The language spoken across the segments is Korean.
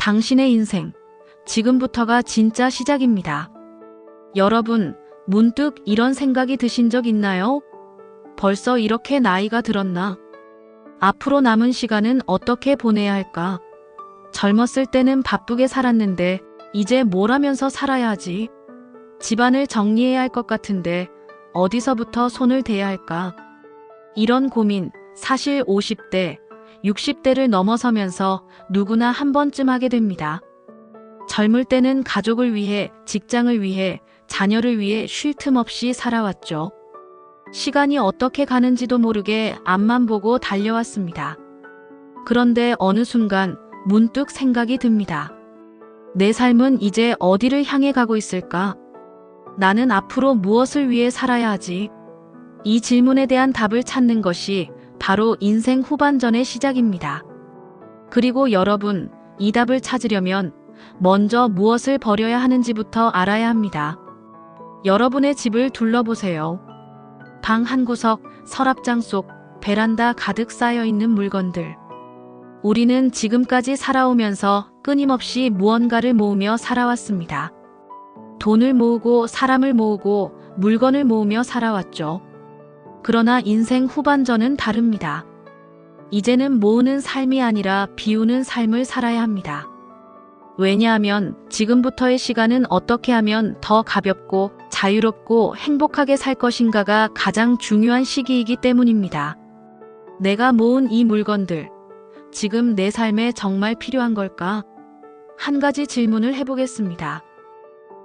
당신의 인생, 지금부터가 진짜 시작입니다. 여러분, 문득 이런 생각이 드신 적 있나요? 벌써 이렇게 나이가 들었나? 앞으로 남은 시간은 어떻게 보내야 할까? 젊었을 때는 바쁘게 살았는데 이제 뭘 하면서 살아야 하지? 집안을 정리해야 할 것 같은데 어디서부터 손을 대야 할까? 이런 고민, 사실 50대, 60대를 넘어서면서 누구나 한 번쯤 하게 됩니다. 젊을 때는 가족을 위해, 직장을 위해, 자녀를 위해 쉴 틈 없이 살아왔죠. 시간이 어떻게 가는지도 모르게 앞만 보고 달려왔습니다. 그런데 어느 순간 문득 생각이 듭니다. 내 삶은 이제 어디를 향해 가고 있을까? 나는 앞으로 무엇을 위해 살아야 하지? 이 질문에 대한 답을 찾는 것이 바로 인생 후반전의 시작입니다. 그리고 여러분, 이 답을 찾으려면 먼저 무엇을 버려야 하는지부터 알아야 합니다. 여러분의 집을 둘러보세요. 방 한 구석, 서랍장 속, 베란다 가득 쌓여 있는 물건들. 우리는 지금까지 살아오면서 끊임없이 무언가를 모으며 살아왔습니다. 돈을 모으고 사람을 모으고 물건을 모으며 살아왔죠. 그러나 인생 후반전은 다릅니다. 이제는 모으는 삶이 아니라 비우는 삶을 살아야 합니다. 왜냐하면 지금부터의 시간은 어떻게 하면 더 가볍고 자유롭고 행복하게 살 것인가가 가장 중요한 시기이기 때문입니다. 내가 모은 이 물건들, 지금 내 삶에 정말 필요한 걸까? 한 가지 질문을 해보겠습니다.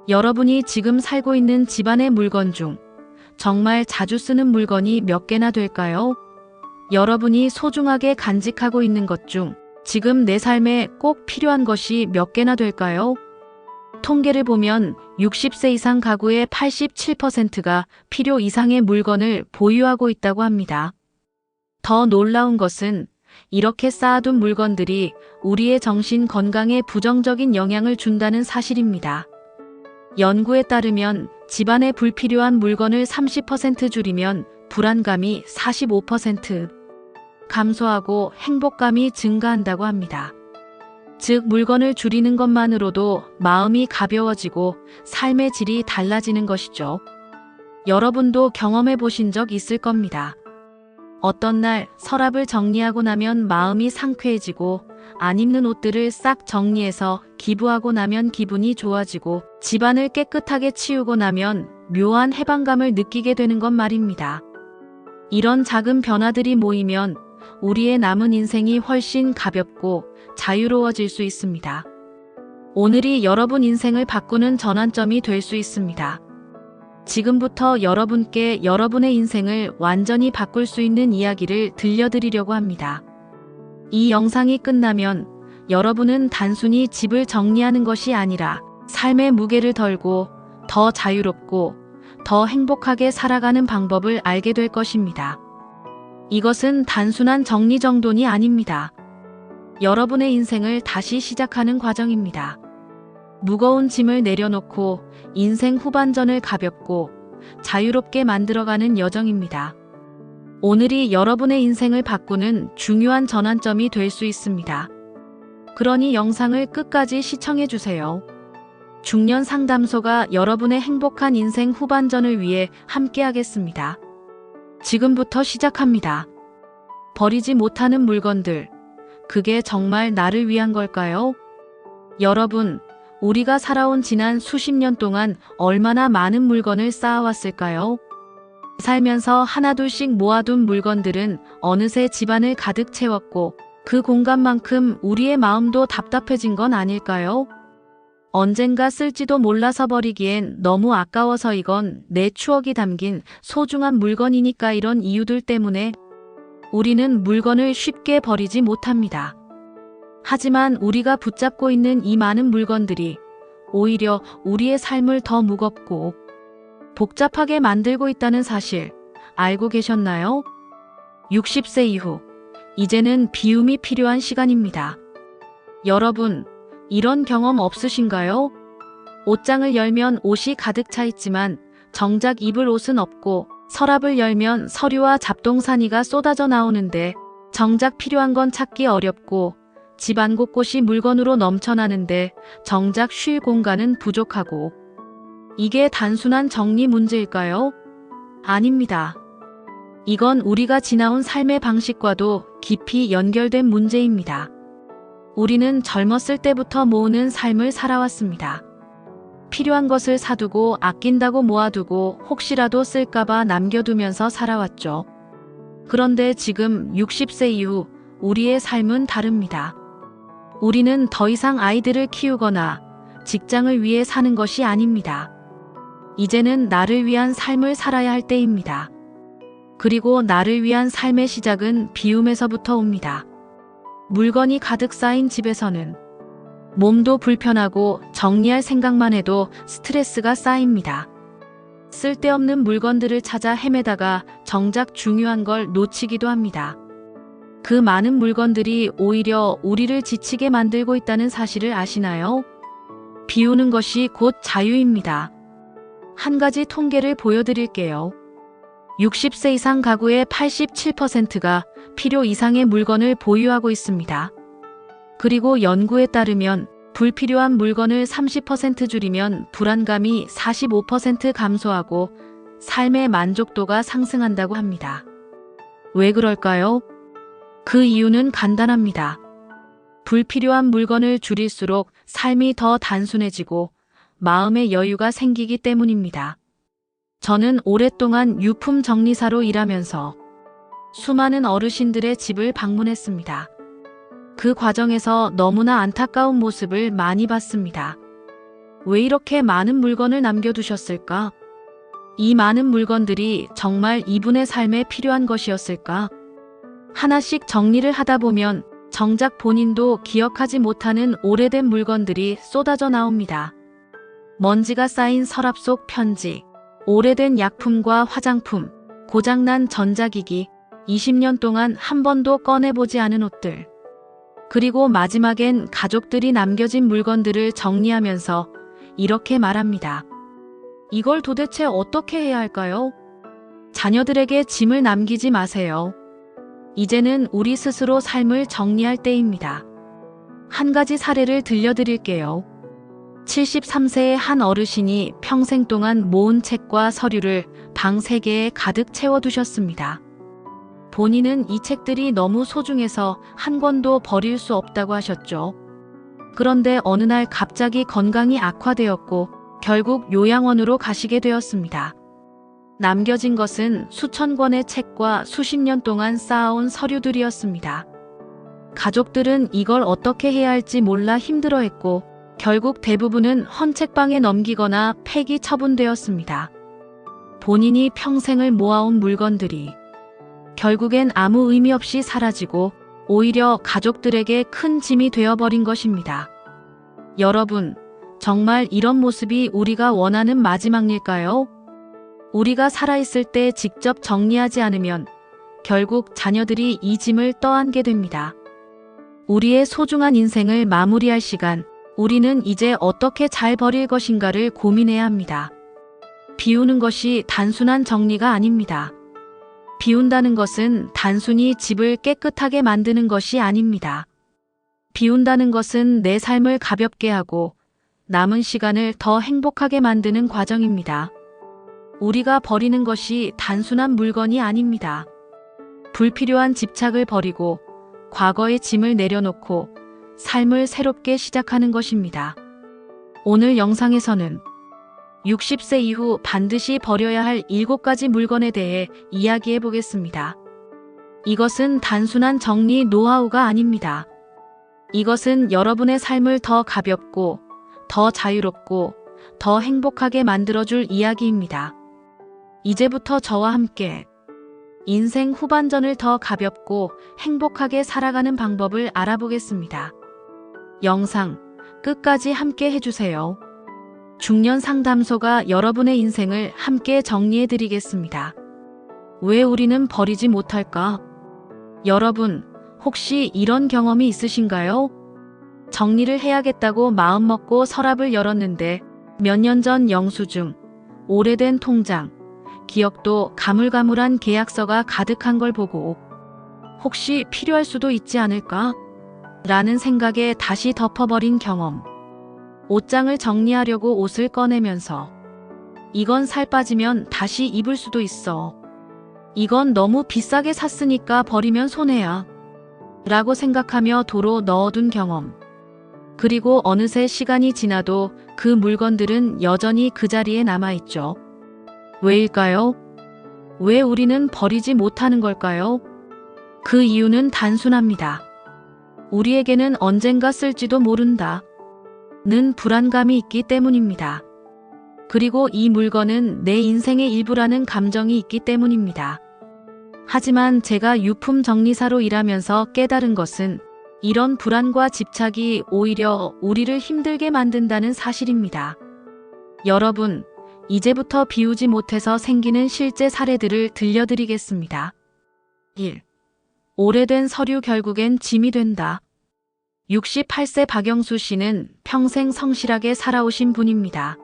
여러분이 지금 살고 있는 집안의 물건 중 정말 자주 쓰는 물건이 몇 개나 될까요? 여러분이 소중하게 간직하고 있는 것 중 지금 내 삶에 꼭 필요한 것이 몇 개나 될까요? 통계를 보면 60세 이상 가구의 87%가 필요 이상의 물건을 보유하고 있다고 합니다. 더 놀라운 것은 이렇게 쌓아둔 물건들이 우리의 정신 건강에 부정적인 영향을 준다는 사실입니다. 연구에 따르면 집안에 불필요한 물건을 30% 줄이면 불안감이 45% 감소하고 행복감이 증가한다고 합니다. 즉, 물건을 줄이는 것만으로도 마음이 가벼워지고 삶의 질이 달라지는 것이죠. 여러분도 경험해 보신 적 있을 겁니다. 어떤 날 서랍을 정리하고 나면 마음이 상쾌해지고, 안 입는 옷들을 싹 정리해서 기부하고 나면 기분이 좋아지고, 집안을 깨끗하게 치우고 나면 묘한 해방감을 느끼게 되는 것 말입니다. 이런 작은 변화들이 모이면 우리의 남은 인생이 훨씬 가볍고 자유로워질 수 있습니다. 오늘이 여러분 인생을 바꾸는 전환점이 될 수 있습니다. 지금부터 여러분께 여러분의 인생을 완전히 바꿀 수 있는 이야기를 들려드리려고 합니다. 이 영상이 끝나면 여러분은 단순히 집을 정리하는 것이 아니라 삶의 무게를 덜고 더 자유롭고 더 행복하게 살아가는 방법을 알게 될 것입니다. 이것은 단순한 정리정돈이 아닙니다. 여러분의 인생을 다시 시작하는 과정입니다. 무거운 짐을 내려놓고 인생 후반전을 가볍고 자유롭게 만들어가는 여정입니다. 오늘이 여러분의 인생을 바꾸는 중요한 전환점이 될 수 있습니다. 그러니 영상을 끝까지 시청해주세요. 중년 상담소가 여러분의 행복한 인생 후반전을 위해 함께하겠습니다. 지금부터 시작합니다. 버리지 못하는 물건들, 그게 정말 나를 위한 걸까요? 여러분, 우리가 살아온 지난 수십 년 동안 얼마나 많은 물건을 쌓아왔을까요? 살면서 하나둘씩 모아둔 물건들은 어느새 집안을 가득 채웠고, 그 공간만큼 우리의 마음도 답답해진 건 아닐까요? 언젠가 쓸지도 몰라서 버리기엔 너무 아까워서이건 내 추억이 담긴 소중한 물건이니까, 이런 이유들 때문에 우리는 물건을 쉽게 버리지 못합니다. 하지만 우리가 붙잡고 있는 이 많은 물건들이 오히려 우리의 삶을 더 무겁고 복잡하게 만들고 있다는 사실 알고 계셨나요? 60세 이후, 이제는 비움이 필요한 시간입니다. 여러분, 이런 경험 없으신가요? 옷장을 열면 옷이 가득 차 있지만 정작 입을 옷은 없고, 서랍을 열면 서류와 잡동사니가 쏟아져 나오는데 정작 필요한 건 찾기 어렵고, 집안 곳곳이 물건으로 넘쳐나는데 정작 쉴 공간은 부족하고, 이게 단순한 정리 문제일까요? 아닙니다. 이건 우리가 지나온 삶의 방식과도 깊이 연결된 문제입니다. 우리는 젊었을 때부터 모으는 삶을 살아왔습니다. 필요한 것을 사두고 아낀다고 모아두고 혹시라도 쓸까봐 남겨두면서 살아왔죠. 그런데 지금 60세 이후 우리의 삶은 다릅니다. 우리는 더 이상 아이들을 키우거나 직장을 위해 사는 것이 아닙니다. 이제는 나를 위한 삶을 살아야 할 때입니다. 그리고 나를 위한 삶의 시작은 비움에서부터 옵니다. 물건이 가득 쌓인 집에서는 몸도 불편하고 정리할 생각만 해도 스트레스가 쌓입니다. 쓸데없는 물건들을 찾아 헤매다가 정작 중요한 걸 놓치기도 합니다. 그 많은 물건들이 오히려 우리를 지치게 만들고 있다는 사실을 아시나요? 비우는 것이 곧 자유입니다. 한 가지 통계를 보여드릴게요. 60세 이상 가구의 87%가 필요 이상의 물건을 보유하고 있습니다. 그리고 연구에 따르면 불필요한 물건을 30% 줄이면 불안감이 45% 감소하고 삶의 만족도가 상승한다고 합니다. 왜 그럴까요? 그 이유는 간단합니다. 불필요한 물건을 줄일수록 삶이 더 단순해지고 마음의 여유가 생기기 때문입니다. 저는 오랫동안 유품 정리사로 일하면서 수많은 어르신들의 집을 방문했습니다. 그 과정에서 너무나 안타까운 모습을 많이 봤습니다. 왜 이렇게 많은 물건을 남겨두셨을까? 이 많은 물건들이 정말 이분의 삶에 필요한 것이었을까? 하나씩 정리를 하다 보면 정작 본인도 기억하지 못하는 오래된 물건들이 쏟아져 나옵니다. 먼지가 쌓인 서랍 속 편지, 오래된 약품과 화장품, 고장난 전자기기, 20년 동안 한 번도 꺼내보지 않은 옷들. 그리고 마지막엔 가족들이 남겨진 물건들을 정리하면서 이렇게 말합니다. 이걸 도대체 어떻게 해야 할까요? 자녀들에게 짐을 남기지 마세요. 이제는 우리 스스로 삶을 정리할 때입니다. 한 가지 사례를 들려드릴게요. 73세의 한 어르신이 평생 동안 모은 책과 서류를 방 3개에 가득 채워두셨습니다. 본인은 이 책들이 너무 소중해서 한 권도 버릴 수 없다고 하셨죠. 그런데 어느 날 갑자기 건강이 악화되었고 결국 요양원으로 가시게 되었습니다. 남겨진 것은 수천 권의 책과 수십 년 동안 쌓아온 서류들이었습니다. 가족들은 이걸 어떻게 해야 할지 몰라 힘들어했고 결국 대부분은 헌책방에 넘기거나 폐기 처분되었습니다. 본인이 평생을 모아온 물건들이 결국엔 아무 의미 없이 사라지고 오히려 가족들에게 큰 짐이 되어버린 것입니다. 여러분, 정말 이런 모습이 우리가 원하는 마지막 일일까요? 우리가 살아있을 때 직접 정리하지 않으면 결국 자녀들이 이 짐을 떠안게 됩니다. 우리의 소중한 인생을 마무리할 시간, 우리는 이제 어떻게 잘 버릴 것인가를 고민해야 합니다. 비우는 것이 단순한 정리가 아닙니다. 비운다는 것은 단순히 집을 깨끗하게 만드는 것이 아닙니다. 비운다는 것은 내 삶을 가볍게 하고 남은 시간을 더 행복하게 만드는 과정입니다. 우리가 버리는 것이 단순한 물건이 아닙니다. 불필요한 집착을 버리고 과거의 짐을 내려놓고 삶을 새롭게 시작하는 것입니다. 오늘 영상에서는 60세 이후 반드시 버려야 할 7가지 물건에 대해 이야기해 보겠습니다. 이것은 단순한 정리 노하우가 아닙니다. 이것은 여러분의 삶을 더 가볍고, 더 자유롭고, 더 행복하게 만들어줄 이야기입니다. 이제부터 저와 함께 인생 후반전을 더 가볍고 행복하게 살아가는 방법을 알아보겠습니다. 영상 끝까지 함께 해주세요. 중년 상담소가 여러분의 인생을 함께 정리해 드리겠습니다. 왜 우리는 버리지 못할까? 여러분, 혹시 이런 경험이 있으신가요? 정리를 해야겠다고 마음먹고 서랍을 열었는데 몇 년 전 영수증, 오래된 통장, 기억도 가물가물한 계약서가 가득한 걸 보고 혹시 필요할 수도 있지 않을까? 라는 생각에 다시 덮어버린 경험. 옷장을 정리하려고 옷을 꺼내면서 이건 살 빠지면 다시 입을 수도 있어. 이건 너무 비싸게 샀으니까 버리면 손해야. 라고 생각하며 도로 넣어둔 경험. 그리고 어느새 시간이 지나도 그 물건들은 여전히 그 자리에 남아있죠. 왜일까요? 왜 우리는 버리지 못하는 걸까요? 그 이유는 단순합니다. 우리에게는 언젠가 쓸지도 모른다. 는 불안감이 있기 때문입니다. 그리고 이 물건은 내 인생의 일부라는 감정이 있기 때문입니다. 하지만 제가 유품 정리사로 일하면서 깨달은 것은 이런 불안과 집착이 오히려 우리를 힘들게 만든다는 사실입니다. 여러분, 이제부터 비우지 못해서 생기는 실제 사례들을 들려드리겠습니다. 1. 오래된 서류 결국엔 짐이 된다. 68세 박영수 씨는 평생 성실하게 살아오신 분입니다.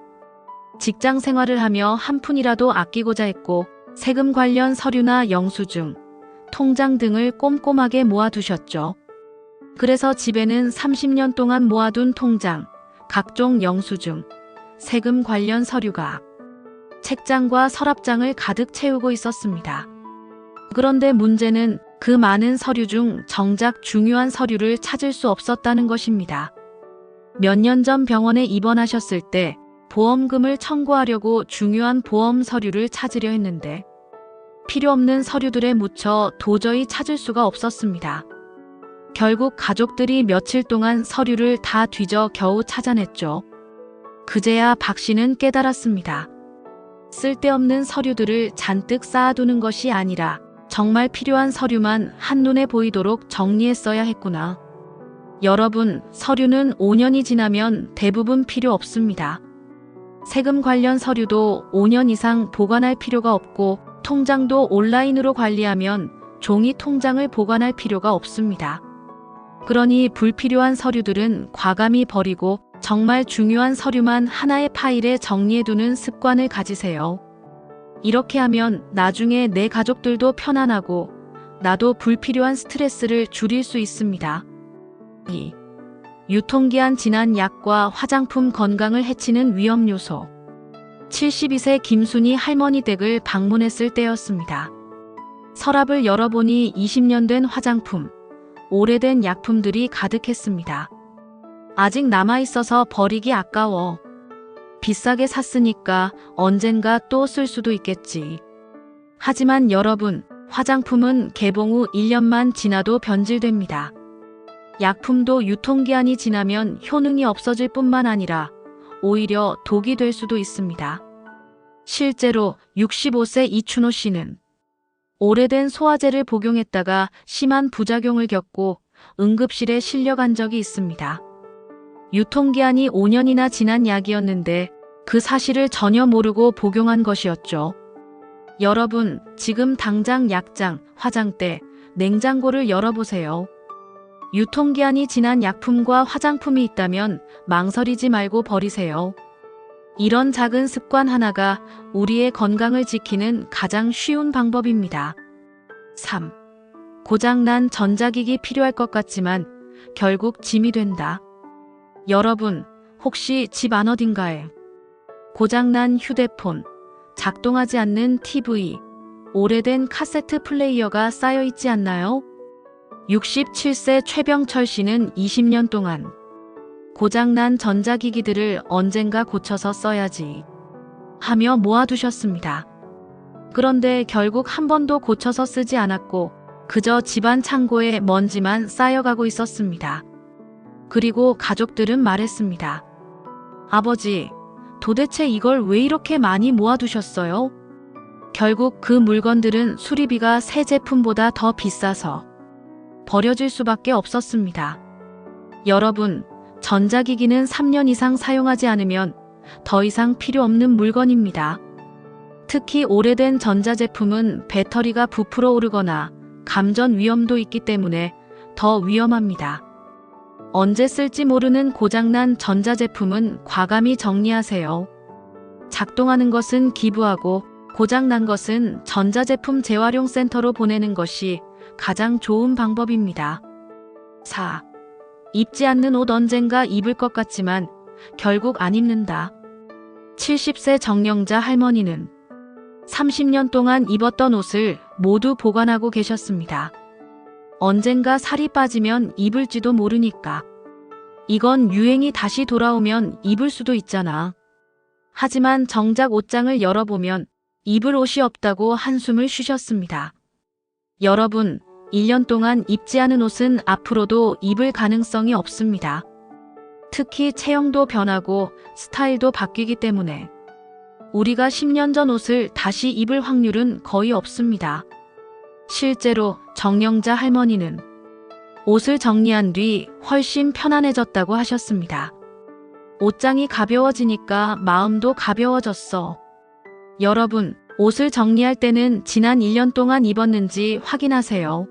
직장 생활을 하며 한 푼이라도 아끼고자 했고 세금 관련 서류나 영수증, 통장 등을 꼼꼼하게 모아두셨죠. 그래서 집에는 30년 동안 모아둔 통장, 각종 영수증, 세금 관련 서류가 책장과 서랍장을 가득 채우고 있었습니다. 그런데 문제는 그 많은 서류 중 정작 중요한 서류를 찾을 수 없었다는 것입니다. 몇 년 전 병원에 입원하셨을 때 보험금을 청구하려고 중요한 보험 서류를 찾으려 했는데 필요 없는 서류들에 묻혀 도저히 찾을 수가 없었습니다. 결국 가족들이 며칠 동안 서류를 다 뒤져 겨우 찾아냈죠. 그제야 박 씨는 깨달았습니다. 쓸데없는 서류들을 잔뜩 쌓아두는 것이 아니라 정말 필요한 서류만 한눈에 보이도록 정리했어야 했구나. 여러분, 서류는 5년이 지나면 대부분 필요 없습니다. 세금 관련 서류도 5년 이상 보관할 필요가 없고 통장도 온라인으로 관리하면 종이 통장을 보관할 필요가 없습니다. 그러니 불필요한 서류들은 과감히 버리고 정말 중요한 서류만 하나의 파일에 정리해두는 습관을 가지세요. 이렇게 하면 나중에 내 가족들도 편안하고 나도 불필요한 스트레스를 줄일 수 있습니다. 2. 유통기한 지난 약과 화장품 건강을 해치는 위험 요소. 72세 김순희 할머니 댁을 방문했을 때였습니다. 서랍을 열어보니 20년 된 화장품, 오래된 약품들이 가득했습니다. 아직 남아있어서 버리기 아까워. 비싸게 샀으니까 언젠가 또 쓸 수도 있겠지. 하지만 여러분, 화장품은 개봉 후 1년만 지나도 변질됩니다. 약품도 유통기한이 지나면 효능이 없어질 뿐만 아니라 오히려 독이 될 수도 있습니다. 실제로 65세 이춘호 씨는 오래된 소화제를 복용했다가 심한 부작용을 겪고 응급실에 실려간 적이 있습니다. 유통기한이 5년이나 지난 약이었는데 그 사실을 전혀 모르고 복용한 것이었죠. 여러분, 지금 당장 약장, 화장대, 냉장고를 열어보세요. 유통기한이 지난 약품과 화장품이 있다면 망설이지 말고 버리세요. 이런 작은 습관 하나가 우리의 건강을 지키는 가장 쉬운 방법입니다. 3. 고장난 전자기기 필요할 것 같지만 결국 짐이 된다. 여러분, 혹시 집 안 어딘가에 고장난 휴대폰, 작동하지 않는 TV, 오래된 카세트 플레이어가 쌓여 있지 않나요? 67세 최병철 씨는 20년 동안 고장난 전자기기들을 언젠가 고쳐서 써야지 하며 모아두셨습니다. 그런데 결국 한 번도 고쳐서 쓰지 않았고 그저 집안 창고에 먼지만 쌓여가고 있었습니다. 그리고 가족들은 말했습니다. 아버지, 도대체 이걸 왜 이렇게 많이 모아두셨어요? 결국 그 물건들은 수리비가 새 제품보다 더 비싸서 버려질 수밖에 없었습니다. 여러분, 전자기기는 3년 이상 사용하지 않으면 더 이상 필요 없는 물건입니다. 특히 오래된 전자제품은 배터리가 부풀어 오르거나 감전 위험도 있기 때문에 더 위험합니다. 언제 쓸지 모르는 고장난 전자제품은 과감히 정리하세요. 작동하는 것은 기부하고 고장난 것은 전자제품 재활용 센터로 보내는 것이 가장 좋은 방법입니다. 4. 입지 않는 옷 언젠가 입을 것 같지만 결국 안 입는다. 70세 정영자 할머니는 30년 동안 입었던 옷을 모두 보관하고 계셨습니다. 언젠가 살이 빠지면 입을지도 모르니까. 이건 유행이 다시 돌아오면 입을 수도 있잖아. 하지만 정작 옷장을 열어보면 입을 옷이 없다고 한숨을 쉬셨습니다. 여러분, 1년 동안 입지 않은 옷은 앞으로도 입을 가능성이 없습니다. 특히 체형도 변하고 스타일도 바뀌기 때문에 우리가 10년 전 옷을 다시 입을 확률은 거의 없습니다. 실제로 정영자 할머니는 옷을 정리한 뒤 훨씬 편안해졌다고 하셨습니다. 옷장이 가벼워지니까 마음도 가벼워졌어. 여러분, 옷을 정리할 때는 지난 1년 동안 입었는지 확인하세요.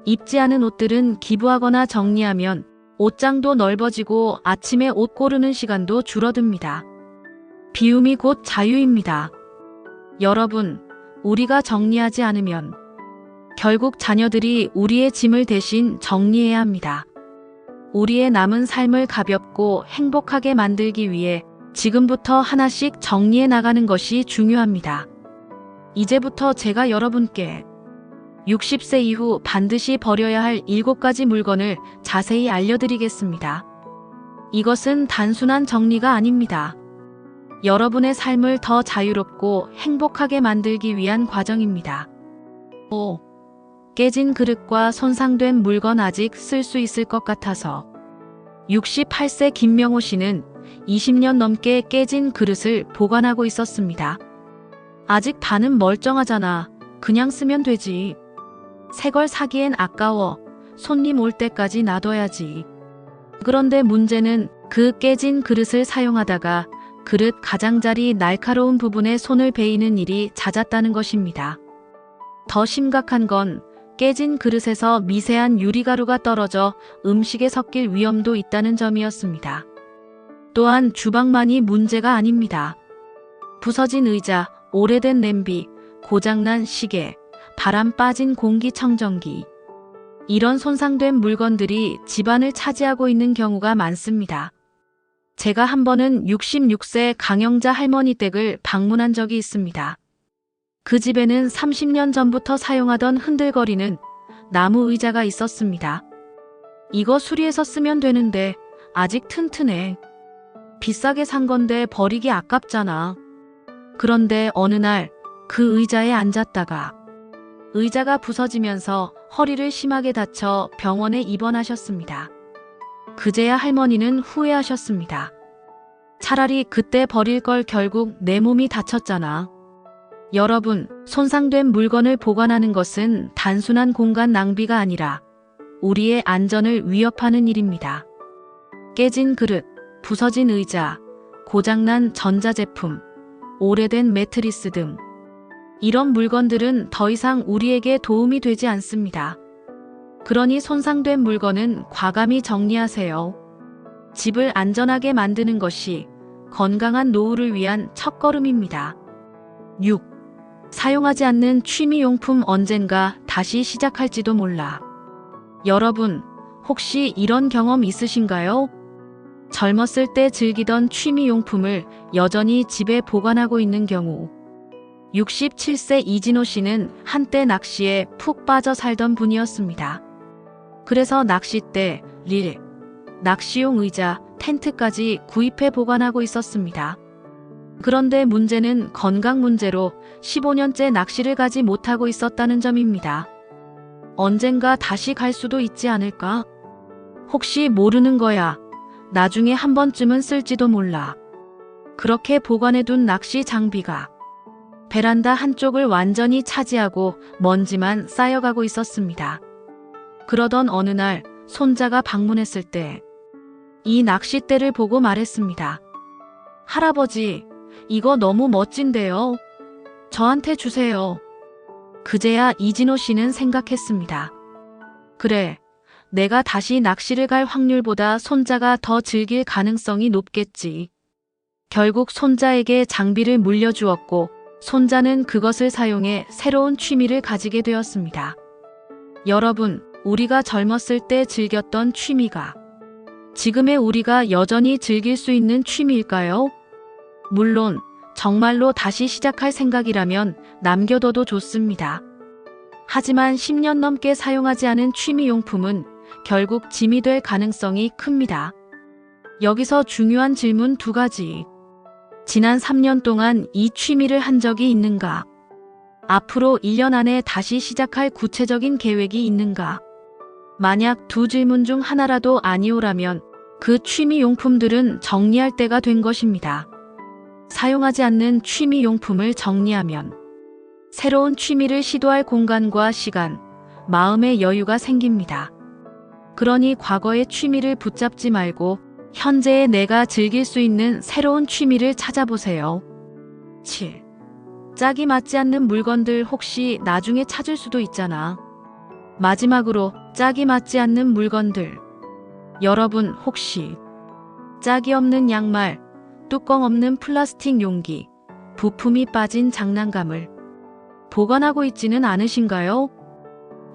입지 않은 옷들은 기부하거나 정리하면 옷장도 넓어지고 아침에 옷 고르는 시간도 줄어듭니다. 비움이 곧 자유입니다. 여러분, 우리가 정리하지 않으면 결국 자녀들이 우리의 짐을 대신 정리해야 합니다. 우리의 남은 삶을 가볍고 행복하게 만들기 위해 지금부터 하나씩 정리해 나가는 것이 중요합니다. 이제부터 제가 여러분께 60세 이후 반드시 버려야 할 7가지 물건을 자세히 알려드리겠습니다. 이것은 단순한 정리가 아닙니다. 여러분의 삶을 더 자유롭고 행복하게 만들기 위한 과정입니다. 5. 깨진 그릇과 손상된 물건 아직 쓸 수 있을 것 같아서. 68세 김명호 씨는 20년 넘게 깨진 그릇을 보관하고 있었습니다. 아직 반은 멀쩡하잖아. 그냥 쓰면 되지. 새 걸 사기엔 아까워. 손님 올 때까지 놔둬야지. 그런데 문제는 그 깨진 그릇을 사용하다가 그릇 가장자리 날카로운 부분에 손을 베이는 일이 잦았다는 것입니다. 더 심각한 건 깨진 그릇에서 미세한 유리가루가 떨어져 음식에 섞일 위험도 있다는 점이었습니다. 또한 주방만이 문제가 아닙니다. 부서진 의자, 오래된 냄비, 고장난 시계, 바람 빠진 공기청정기. 이런 손상된 물건들이 집안을 차지하고 있는 경우가 많습니다. 제가 한 번은 66세 강영자 할머니 댁을 방문한 적이 있습니다. 그 집에는 30년 전부터 사용하던 흔들거리는 나무 의자가 있었습니다. 이거 수리해서 쓰면 되는데 아직 튼튼해. 비싸게 산 건데 버리기 아깝잖아. 그런데 어느 날 그 의자에 앉았다가 의자가 부서지면서 허리를 심하게 다쳐 병원에 입원하셨습니다. 그제야 할머니는 후회하셨습니다. 차라리 그때 버릴 걸 결국 내 몸이 다쳤잖아. 여러분, 손상된 물건을 보관하는 것은 단순한 공간 낭비가 아니라 우리의 안전을 위협하는 일입니다. 깨진 그릇, 부서진 의자, 고장난 전자제품, 오래된 매트리스 등 이런 물건들은 더 이상 우리에게 도움이 되지 않습니다. 그러니 손상된 물건은 과감히 정리하세요. 집을 안전하게 만드는 것이 건강한 노후를 위한 첫걸음입니다. 6. 사용하지 않는 취미용품 언젠가 다시 시작할지도 몰라. 여러분, 혹시 이런 경험 있으신가요? 젊었을 때 즐기던 취미용품을 여전히 집에 보관하고 있는 경우. 67세 이진호 씨는 한때 낚시에 푹 빠져 살던 분이었습니다. 그래서 낚싯대, 릴, 낚시용 의자, 텐트까지 구입해 보관하고 있었습니다. 그런데 문제는 건강 문제로 15년째 낚시를 가지 못하고 있었다는 점입니다. 언젠가 다시 갈 수도 있지 않을까? 혹시 모르는 거야. 나중에 한 번쯤은 쓸지도 몰라. 그렇게 보관해둔 낚시 장비가 베란다 한쪽을 완전히 차지하고 먼지만 쌓여가고 있었습니다. 그러던 어느 날 손자가 방문했을 때 이 낚싯대를 보고 말했습니다. 할아버지, 이거 너무 멋진데요. 저한테 주세요. 그제야 이진호 씨는 생각했습니다. 그래, 내가 다시 낚시를 갈 확률보다 손자가 더 즐길 가능성이 높겠지. 결국 손자에게 장비를 물려주었고 손자는 그것을 사용해 새로운 취미를 가지게 되었습니다. 여러분, 우리가 젊었을 때 즐겼던 취미가 지금의 우리가 여전히 즐길 수 있는 취미일까요? 물론 정말로 다시 시작할 생각이라면 남겨둬도 좋습니다. 하지만 10년 넘게 사용하지 않은 취미용품은 결국 짐이 될 가능성이 큽니다. 여기서 중요한 질문 2가지. 지난 3년 동안 이 취미를 한 적이 있는가? 앞으로 1년 안에 다시 시작할 구체적인 계획이 있는가? 만약 2 질문 중 하나라도 아니오라면 그 취미용품들은 정리할 때가 된 것입니다. 사용하지 않는 취미용품을 정리하면 새로운 취미를 시도할 공간과 시간, 마음의 여유가 생깁니다. 그러니 과거의 취미를 붙잡지 말고 현재의 내가 즐길 수 있는 새로운 취미를 찾아보세요. 7. 짝이 맞지 않는 물건들 혹시 나중에 찾을 수도 있잖아. 마지막으로 짝이 맞지 않는 물건들. 여러분 혹시 짝이 없는 양말, 뚜껑 없는 플라스틱 용기, 부품이 빠진 장난감을 보관하고 있지는 않으신가요?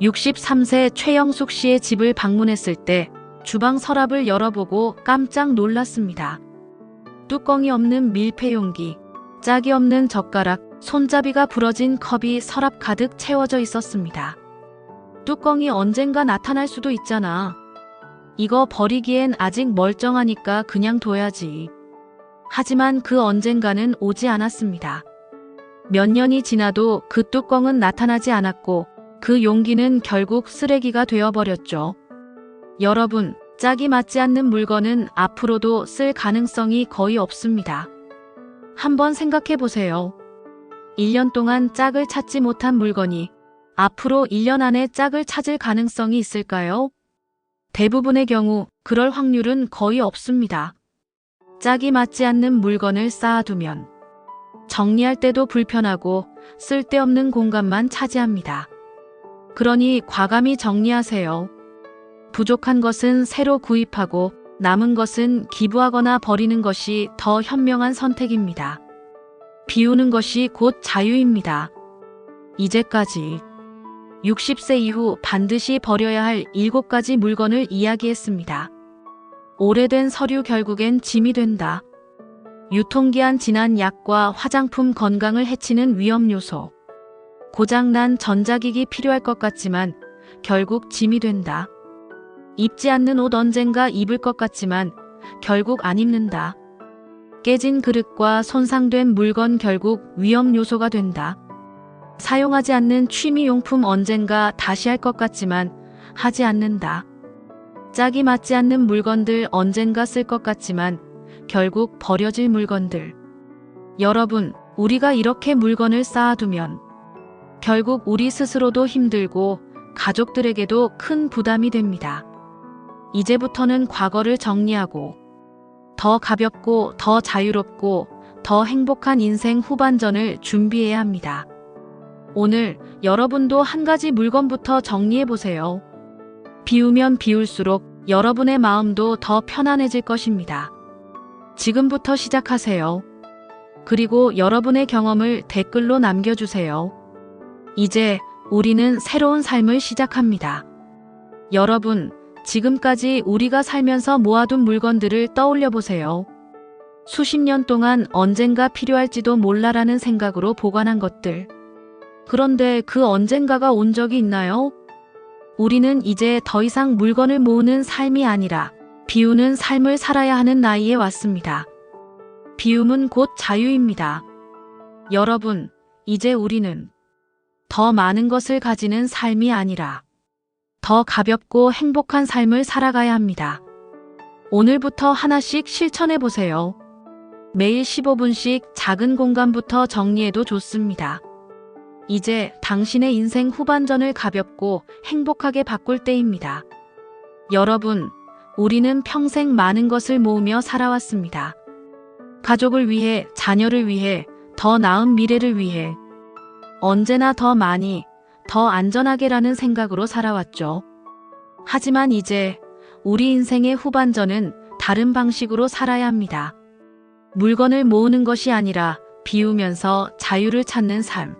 63세 최영숙 씨의 집을 방문했을 때 주방 서랍을 열어보고 깜짝 놀랐습니다. 뚜껑이 없는 밀폐 용기, 짝이 없는 젓가락, 손잡이가 부러진 컵이 서랍 가득 채워져 있었습니다. 뚜껑이 언젠가 나타날 수도 있잖아. 이거 버리기엔 아직 멀쩡하니까 그냥 둬야지. 하지만 그 언젠가는 오지 않았습니다. 몇 년이 지나도 그 뚜껑은 나타나지 않았고 그 용기는 결국 쓰레기가 되어버렸죠. 여러분, 짝이 맞지 않는 물건은 앞으로도 쓸 가능성이 거의 없습니다. 한번 생각해 보세요. 1년 동안 짝을 찾지 못한 물건이 앞으로 1년 안에 짝을 찾을 가능성이 있을까요? 대부분의 경우 그럴 확률은 거의 없습니다. 짝이 맞지 않는 물건을 쌓아두면 정리할 때도 불편하고 쓸데없는 공간만 차지합니다. 그러니 과감히 정리하세요. 부족한 것은 새로 구입하고 남은 것은 기부하거나 버리는 것이 더 현명한 선택입니다. 비우는 것이 곧 자유입니다. 이제까지 60세 이후 반드시 버려야 할 7가지 물건을 이야기했습니다. 오래된 서류 결국엔 짐이 된다. 유통기한 지난 약과 화장품 건강을 해치는 위험 요소. 고장난 전자기기 필요할 것 같지만 결국 짐이 된다. 입지 않는 옷 언젠가 입을 것 같지만 결국 안 입는다. 깨진 그릇과 손상된 물건 결국 위험 요소가 된다. 사용하지 않는 취미용품 언젠가 다시 할 것 같지만 하지 않는다. 짝이 맞지 않는 물건들 언젠가 쓸 것 같지만 결국 버려질 물건들. 여러분, 우리가 이렇게 물건을 쌓아두면 결국 우리 스스로도 힘들고 가족들에게도 큰 부담이 됩니다. 이제부터는 과거를 정리하고 더 가볍고 더 자유롭고 더 행복한 인생 후반전을 준비해야 합니다. 오늘 여러분도 한 가지 물건부터 정리해 보세요. 비우면 비울수록 여러분의 마음도 더 편안해질 것입니다. 지금부터 시작하세요. 그리고 여러분의 경험을 댓글로 남겨주세요. 이제 우리는 새로운 삶을 시작합니다. 여러분, 지금까지 우리가 살면서 모아둔 물건들을 떠올려 보세요. 수십 년 동안 언젠가 필요할지도 몰라라는 생각으로 보관한 것들. 그런데 그 언젠가가 온 적이 있나요? 우리는 이제 더 이상 물건을 모으는 삶이 아니라 비우는 삶을 살아야 하는 나이에 왔습니다. 비움은 곧 자유입니다. 여러분, 이제 우리는 더 많은 것을 가지는 삶이 아니라 더 가볍고 행복한 삶을 살아가야 합니다. 오늘부터 하나씩 실천해 보세요. 매일 15분씩 작은 공간부터 정리해도 좋습니다. 이제 당신의 인생 후반전을 가볍고 행복하게 바꿀 때입니다. 여러분, 우리는 평생 많은 것을 모으며 살아왔습니다. 가족을 위해, 자녀를 위해, 더 나은 미래를 위해. 언제나 더 많이, 더 안전하게라는 생각으로 살아왔죠. 하지만 이제 우리 인생의 후반전은 다른 방식으로 살아야 합니다. 물건을 모으는 것이 아니라 비우면서 자유를 찾는 삶.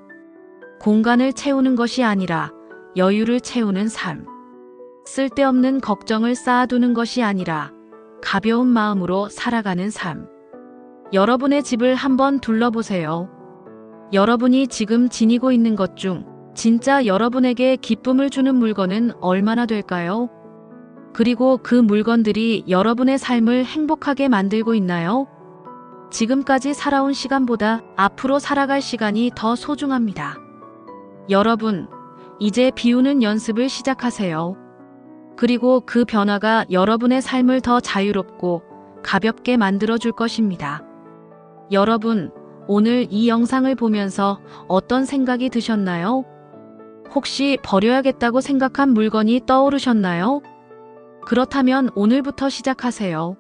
공간을 채우는 것이 아니라 여유를 채우는 삶. 쓸데없는 걱정을 쌓아두는 것이 아니라 가벼운 마음으로 살아가는 삶. 여러분의 집을 한번 둘러보세요. 여러분이 지금 지니고 있는 것 중 진짜 여러분에게 기쁨을 주는 물건은 얼마나 될까요? 그리고 그 물건들이 여러분의 삶을 행복하게 만들고 있나요? 지금까지 살아온 시간보다 앞으로 살아갈 시간이 더 소중합니다. 여러분, 이제 비우는 연습을 시작하세요. 그리고 그 변화가 여러분의 삶을 더 자유롭고 가볍게 만들어줄 것입니다. 여러분, 오늘 이 영상을 보면서 어떤 생각이 드셨나요? 혹시 버려야겠다고 생각한 물건이 떠오르셨나요? 그렇다면 오늘부터 시작하세요.